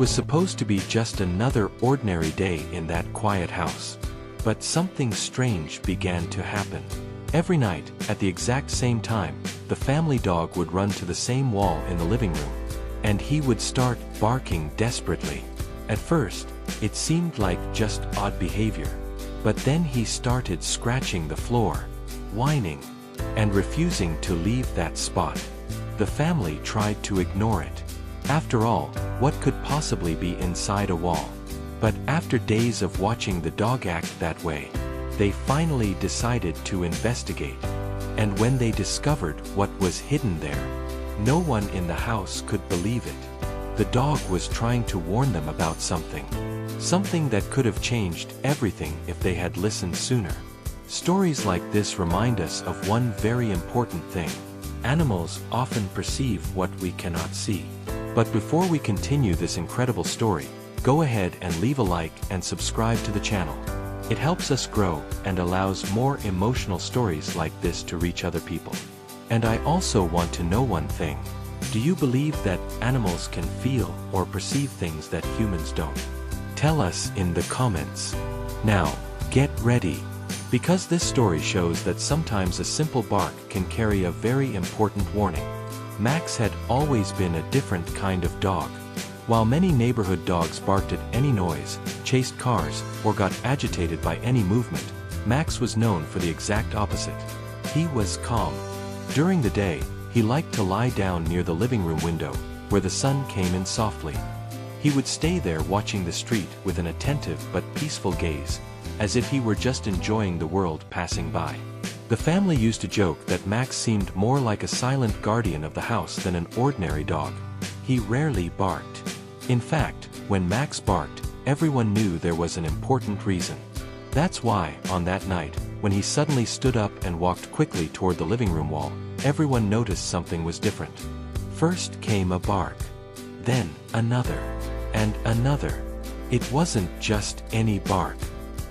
was supposed to be just another ordinary day in that quiet house. But something strange began to happen. Every night, at the exact same time, the family dog would run to the same wall in the living room, and he would start barking desperately. At first, it seemed like just odd behavior. But then he started scratching the floor, whining, and refusing to leave that spot. The family tried to ignore it. After all, what could possibly be inside a wall? But after days of watching the dog act that way, they finally decided to investigate. And when they discovered what was hidden there, no one in the house could believe it. The dog was trying to warn them about something. Something that could have changed everything if they had listened sooner. Stories like this remind us of one very important thing. Animals often perceive what we cannot see. But before we continue this incredible story, go ahead and leave a like and subscribe to the channel. It helps us grow and allows more emotional stories like this to reach other people. And I also want to know one thing. Do you believe that animals can feel or perceive things that humans don't? Tell us in the comments. Now, get ready. Because this story shows that sometimes a simple bark can carry a very important warning. Max had always been a different kind of dog. While many neighborhood dogs barked at any noise, chased cars, or got agitated by any movement, Max was known for the exact opposite. He was calm. During the day, he liked to lie down near the living room window, where the sun came in softly. He would stay there watching the street with an attentive but peaceful gaze, as if he were just enjoying the world passing by. The family used to joke that Max seemed more like a silent guardian of the house than an ordinary dog. He rarely barked. In fact, when Max barked, everyone knew there was an important reason. That's why, on that night, when he suddenly stood up and walked quickly toward the living room wall, everyone noticed something was different. First came a bark. Then, another. And another. It wasn't just any bark.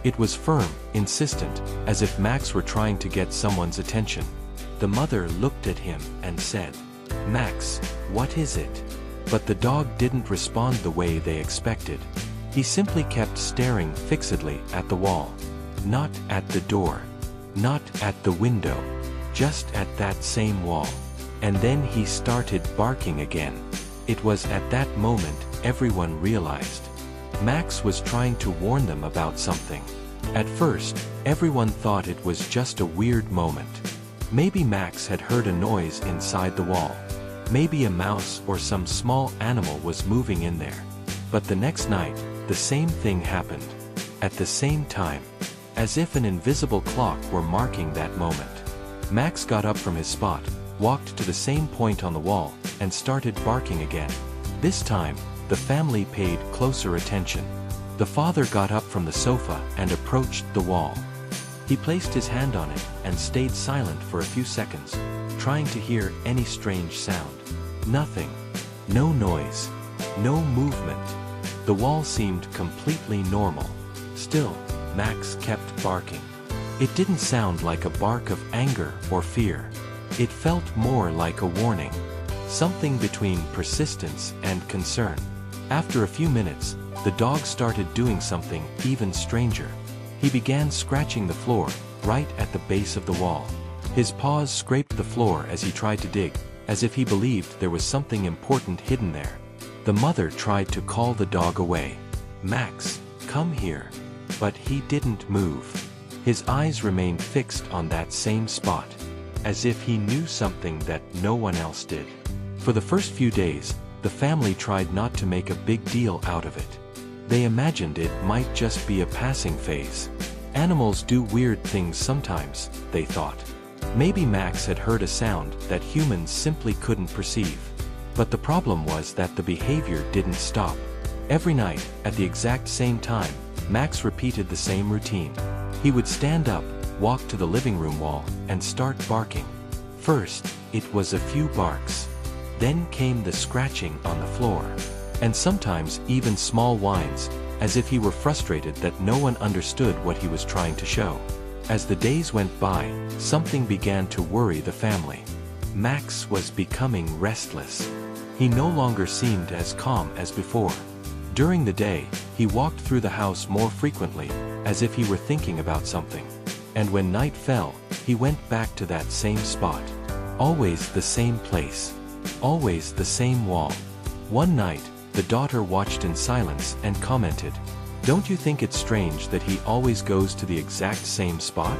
It was firm, insistent, as if Max were trying to get someone's attention. The mother looked at him and said, "Max, what is it?" But the dog didn't respond the way they expected. He simply kept staring fixedly at the wall. Not at the door. Not at the window. Just at that same wall. And then he started barking again. It was at that moment everyone realized. Max was trying to warn them about something. At first, everyone thought it was just a weird moment. Maybe Max had heard a noise inside the wall. Maybe a mouse or some small animal was moving in there. But the next night, the same thing happened. At the same time. As if an invisible clock were marking that moment. Max got up from his spot, walked to the same point on the wall, and started barking again. This time, the family paid closer attention. The father got up from the sofa and approached the wall. He placed his hand on it and stayed silent for a few seconds, trying to hear any strange sound. Nothing. No noise. No movement. The wall seemed completely normal. Still, Max kept barking. It didn't sound like a bark of anger or fear. It felt more like a warning. Something between persistence and concern. After a few minutes, the dog started doing something even stranger. He began scratching the floor, right at the base of the wall. His paws scraped the floor as he tried to dig, as if he believed there was something important hidden there. The mother tried to call the dog away. "Max, come here." But he didn't move. His eyes remained fixed on that same spot, as if he knew something that no one else did. For the first few days, the family tried not to make a big deal out of it. They imagined it might just be a passing phase. Animals do weird things sometimes, they thought. Maybe Max had heard a sound that humans simply couldn't perceive. But the problem was that the behavior didn't stop. Every night, at the exact same time, Max repeated the same routine. He would stand up, walk to the living room wall, and start barking. First, it was a few barks. Then came the scratching on the floor. And sometimes even small whines, as if he were frustrated that no one understood what he was trying to show. As the days went by, something began to worry the family. Max was becoming restless. He no longer seemed as calm as before. During the day, he walked through the house more frequently, as if he were thinking about something. And when night fell, he went back to that same spot. Always the same place. Always the same wall. One night, the daughter watched in silence and commented, "Don't you think it's strange that he always goes to the exact same spot?"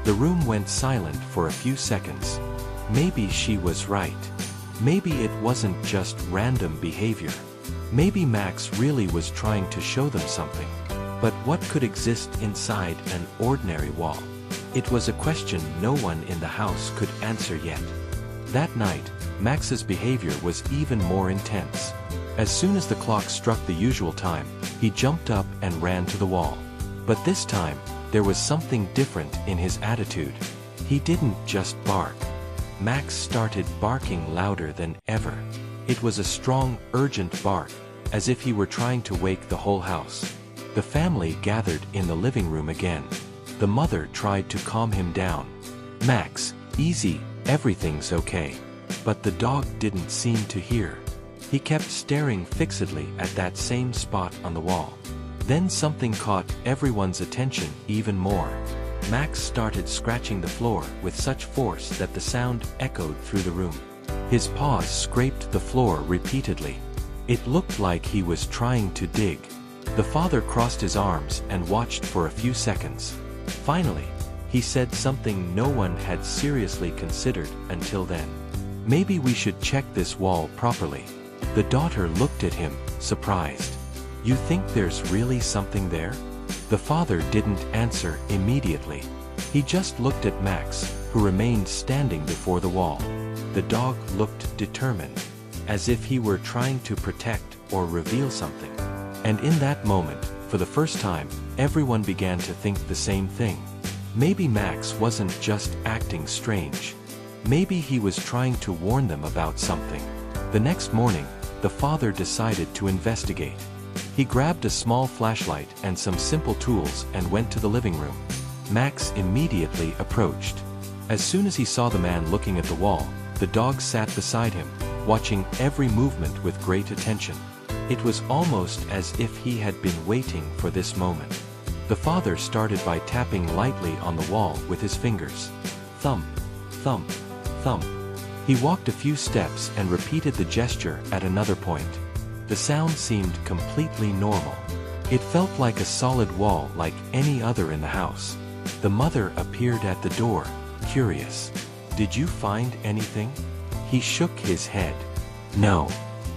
The room went silent for a few seconds. Maybe she was right. Maybe it wasn't just random behavior. Maybe Max really was trying to show them something. But what could exist inside an ordinary wall? It was a question no one in the house could answer yet. That night, Max's behavior was even more intense. As soon as the clock struck the usual time, he jumped up and ran to the wall. But this time, there was something different in his attitude. He didn't just bark. Max started barking louder than ever. It was a strong, urgent bark, as if he were trying to wake the whole house. The family gathered in the living room again. The mother tried to calm him down. "Max, easy, everything's okay." But the dog didn't seem to hear. He kept staring fixedly at that same spot on the wall. Then something caught everyone's attention even more. Max started scratching the floor with such force that the sound echoed through the room. His paws scraped the floor repeatedly. It looked like he was trying to dig. The father crossed his arms and watched for a few seconds. Finally, he said something no one had seriously considered until then. "Maybe we should check this wall properly." The daughter looked at him, surprised. "You think there's really something there?" The father didn't answer immediately. He just looked at Max, who remained standing before the wall. The dog looked determined, as if he were trying to protect or reveal something. And in that moment, for the first time, everyone began to think the same thing. Maybe Max wasn't just acting strange. Maybe he was trying to warn them about something. The next morning, the father decided to investigate. He grabbed a small flashlight and some simple tools and went to the living room. Max immediately approached. As soon as he saw the man looking at the wall, the dog sat beside him, watching every movement with great attention. It was almost as if he had been waiting for this moment. The father started by tapping lightly on the wall with his fingers. Thump, thump, thump. He walked a few steps and repeated the gesture at another point. The sound seemed completely normal. It felt like a solid wall like any other in the house. The mother appeared at the door, curious. "Did you find anything?" He shook his head. "No.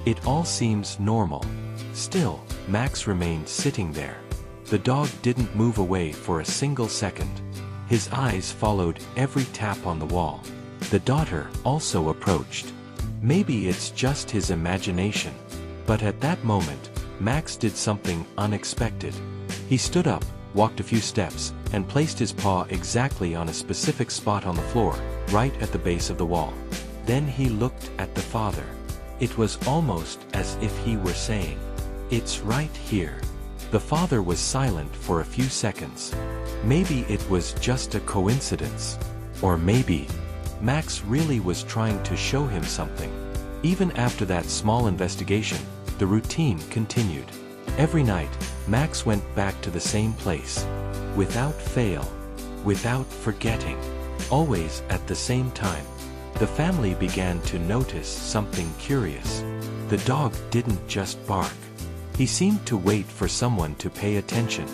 It all seems normal." Still, Max remained sitting there. The dog didn't move away for a single second. His eyes followed every tap on the wall. The daughter also approached. Maybe it's just his imagination. But at that moment, Max did something unexpected. He stood up, walked a few steps, and placed his paw exactly on a specific spot on the floor, right at the base of the wall. Then he looked at the father. It was almost as if he were saying, "It's right here." The father was silent for a few seconds. Maybe it was just a coincidence. Or maybe Max really was trying to show him something. Even after that small investigation, the routine continued. Every night, Max went back to the same place. Without fail. Without forgetting. Always at the same time. The family began to notice something curious. The dog didn't just bark. He seemed to wait for someone to pay attention.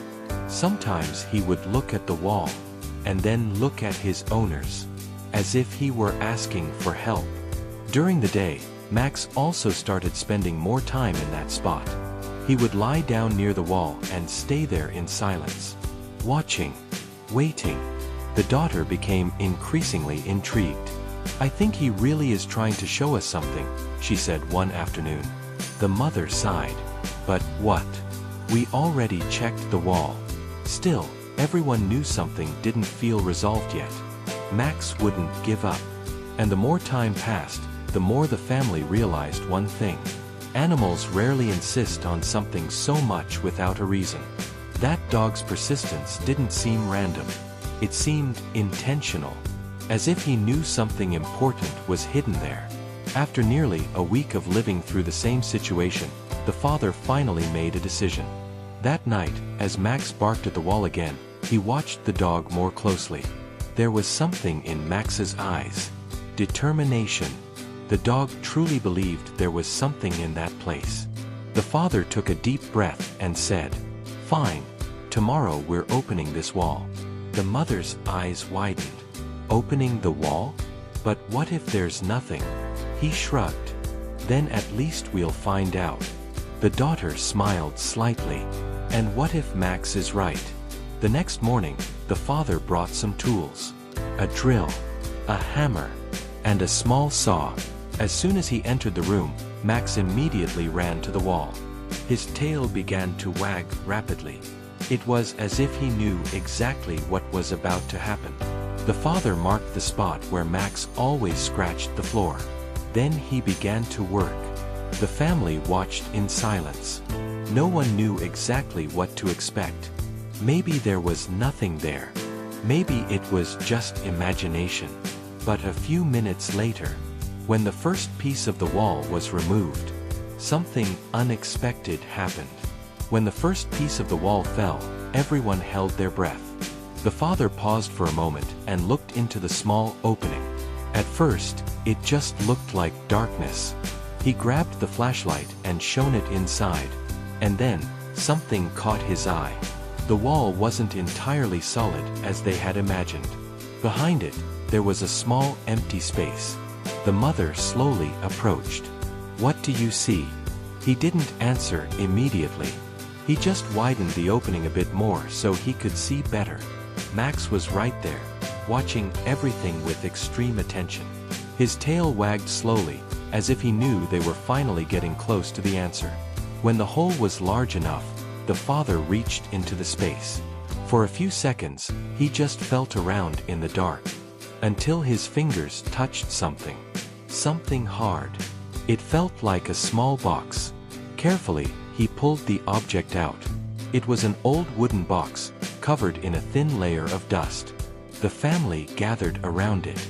Sometimes he would look at the wall, and then look at his owners, as if he were asking for help. During the day, Max also started spending more time in that spot. He would lie down near the wall and stay there in silence, watching, waiting. The daughter became increasingly intrigued. "I think he really is trying to show us something," she said one afternoon. The mother sighed. "But what? We already checked the wall." Still, everyone knew something didn't feel resolved yet. Max wouldn't give up. And the more time passed, the more the family realized one thing. Animals rarely insist on something so much without a reason. That dog's persistence didn't seem random. It seemed intentional, as if he knew something important was hidden there. After nearly a week of living through the same situation, the father finally made a decision. That night, as Max barked at the wall again, he watched the dog more closely. There was something in Max's eyes. Determination. The dog truly believed there was something in that place. The father took a deep breath and said, "Fine. Tomorrow we're opening this wall." The mother's eyes widened. Opening the wall? But what if there's nothing? He shrugged. Then at least we'll find out. The daughter smiled slightly. And what if Max is right? The next morning, the father brought some tools. A drill, a hammer, and a small saw. As soon as he entered the room, Max immediately ran to the wall. His tail began to wag rapidly. It was as if he knew exactly what was about to happen. The father marked the spot where Max always scratched the floor. Then he began to work. The family watched in silence. No one knew exactly what to expect. Maybe there was nothing there. Maybe it was just imagination. But a few minutes later, when the first piece of the wall was removed, something unexpected happened. When the first piece of the wall fell, everyone held their breath. The father paused for a moment and looked into the small opening. At first, it just looked like darkness. He grabbed the flashlight and shone it inside. And then, something caught his eye. The wall wasn't entirely solid as they had imagined. Behind it, there was a small empty space. The mother slowly approached. "What do you see?" He didn't answer immediately. He just widened the opening a bit more so he could see better. Max was right there, watching everything with extreme attention. His tail wagged slowly, as if he knew they were finally getting close to the answer. When the hole was large enough, the father reached into the space. For a few seconds, he just felt around in the dark. Until his fingers touched something. Something hard. It felt like a small box. Carefully, he pulled the object out. It was an old wooden box, covered in a thin layer of dust. The family gathered around it.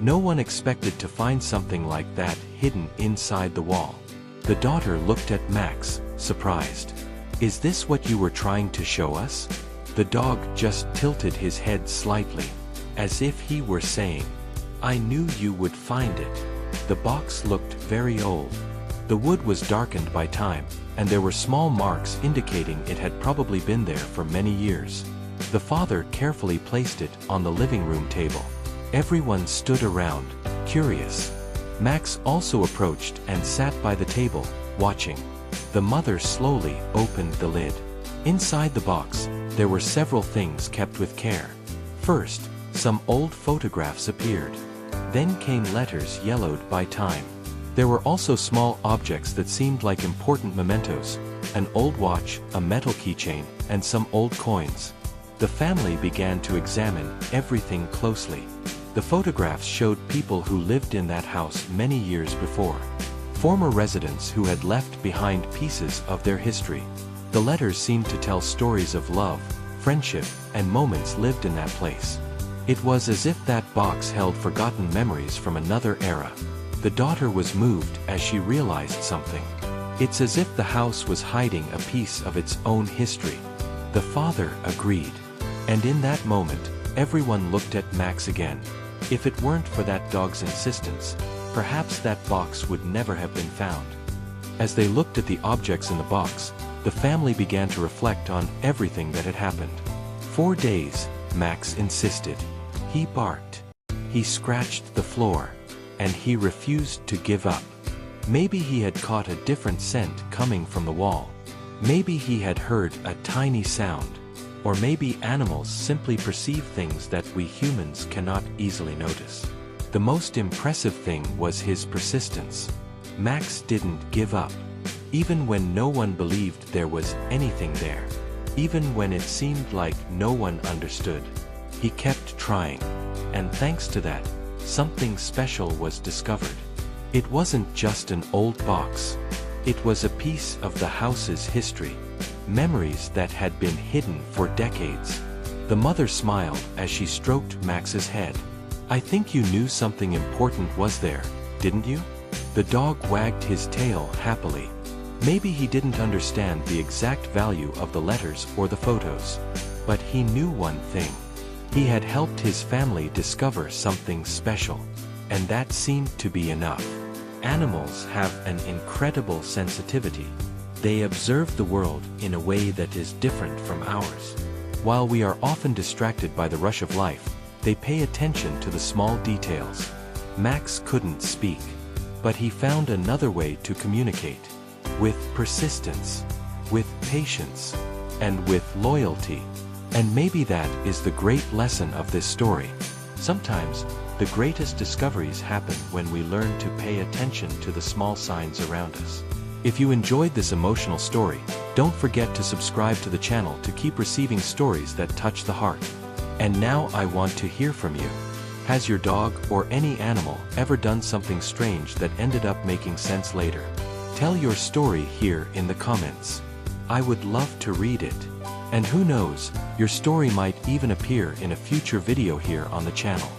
No one expected to find something like that hidden inside the wall. The daughter looked at Max, surprised. "Is this what you were trying to show us?" The dog just tilted his head slightly, as if he were saying, "I knew you would find it." The box looked very old. The wood was darkened by time, and there were small marks indicating it had probably been there for many years. The father carefully placed it on the living room table. Everyone stood around, curious. Max also approached and sat by the table, watching. The mother slowly opened the lid. Inside the box, there were several things kept with care. First, some old photographs appeared. Then came letters yellowed by time. There were also small objects that seemed like important mementos, an old watch, a metal keychain, and some old coins. The family began to examine everything closely. The photographs showed people who lived in that house many years before. Former residents who had left behind pieces of their history. The letters seemed to tell stories of love, friendship, and moments lived in that place. It was as if that box held forgotten memories from another era. The daughter was moved as she realized something. It's as if the house was hiding a piece of its own history. The father agreed. And in that moment, everyone looked at Max again. If it weren't for that dog's insistence, perhaps that box would never have been found. As they looked at the objects in the box, the family began to reflect on everything that had happened. 4 days, Max insisted. He barked. He scratched the floor. And he refused to give up. Maybe he had caught a different scent coming from the wall. Maybe he had heard a tiny sound. Or maybe animals simply perceive things that we humans cannot easily notice. The most impressive thing was his persistence. Max didn't give up. Even when no one believed there was anything there. Even when it seemed like no one understood. He kept trying. And thanks to that, something special was discovered. It wasn't just an old box. It was a piece of the house's history. Memories that had been hidden for decades. The mother smiled as she stroked Max's head. "I think you knew something important was there, didn't you?" The dog wagged his tail happily. Maybe he didn't understand the exact value of the letters or the photos. But he knew one thing. He had helped his family discover something special. And that seemed to be enough. Animals have an incredible sensitivity. They observe the world in a way that is different from ours. While we are often distracted by the rush of life, they pay attention to the small details. Max couldn't speak, but he found another way to communicate. With persistence, with patience, and with loyalty. And maybe that is the great lesson of this story. Sometimes, the greatest discoveries happen when we learn to pay attention to the small signs around us. If you enjoyed this emotional story, don't forget to subscribe to the channel to keep receiving stories that touch the heart. And now I want to hear from you. Has your dog or any animal ever done something strange that ended up making sense later? Tell your story here in the comments. I would love to read it. And who knows, your story might even appear in a future video here on the channel.